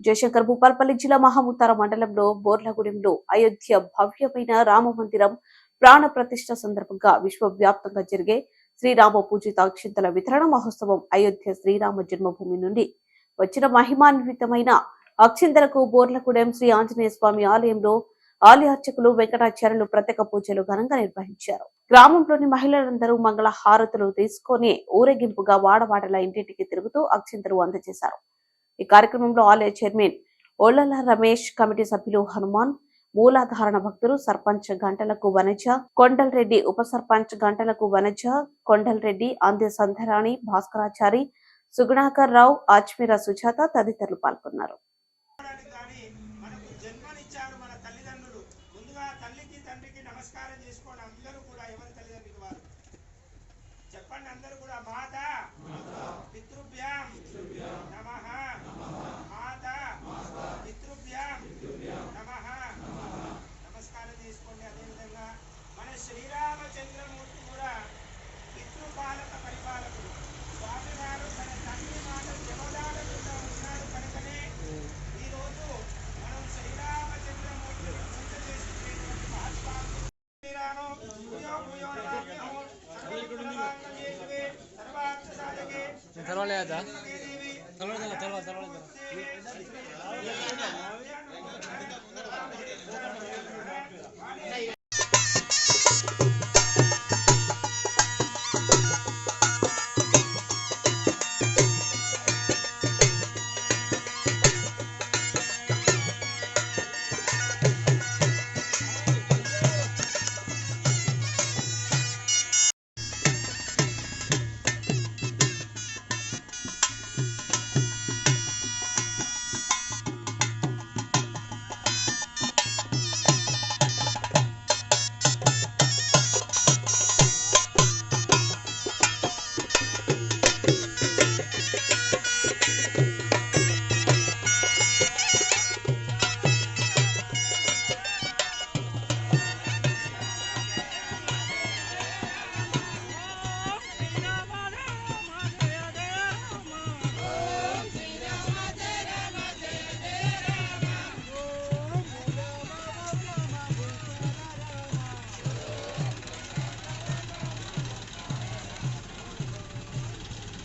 జయశంకర్ భూపాల్పల్లి జిల్లా మహముతార మండలంలో బోర్లగూడెంలో అయోధ్య భవ్యమైన రామ మందిరం ప్రాణ ప్రతిష్ఠ సందర్భంగా విశ్వవ్యాప్తంగా జరిగే శ్రీరామ పూజిత అక్షింతల వితరణ మహోత్సవం అయోధ్య శ్రీరామ జన్మభూమి నుండి వచ్చిన మహిమాన్వితమైన అక్షింతలకు బోర్లగూడెం శ్రీ ఆంజనేయ స్వామి ఆలయంలో ఆలయార్చకులు వెంకటాచార్యులు ప్రత్యేక పూజలు ఘనంగా నిర్వహించారు. గ్రామంలోని మహిళలందరూ మంగళ హారతులు తీసుకుని ఊరేగింపుగా వాడవాడల ఇంటింటికి తిరుగుతూ అక్షింతలు అందజేశారు. ఈ కార్యక్రమంలో ఆలయ చైర్మన్ ఓళ్లల రమేష్, కమిటీ సభ్యులు హనుమాన్, మూలాధారణ భక్తులు, సర్పంచ్ గంటలకు వనజ, కొండల్ రెడ్డి, ఉప సర్పంచ్ గంటలకు వనజ, కొండల్ రెడ్డి, అందే సంధరాణి, భాస్కరాచారి, సుగుణాకర్ రావు, ఆజ్మీర సుజాత తదితరులు పాల్గొన్నారు. శ్రీరామచంద్రమూర్తి కూడా పితృపాలక పరిపాలకుడు స్వామివారు తన తండ్రి మాట జవదాడకుండా ఉన్నాడు కనుకనే ఈరోజు మనం శ్రీరామచంద్రమూర్తిని పూజ చేసుకునేటువంటి మహత్వాలు శ్రీరామ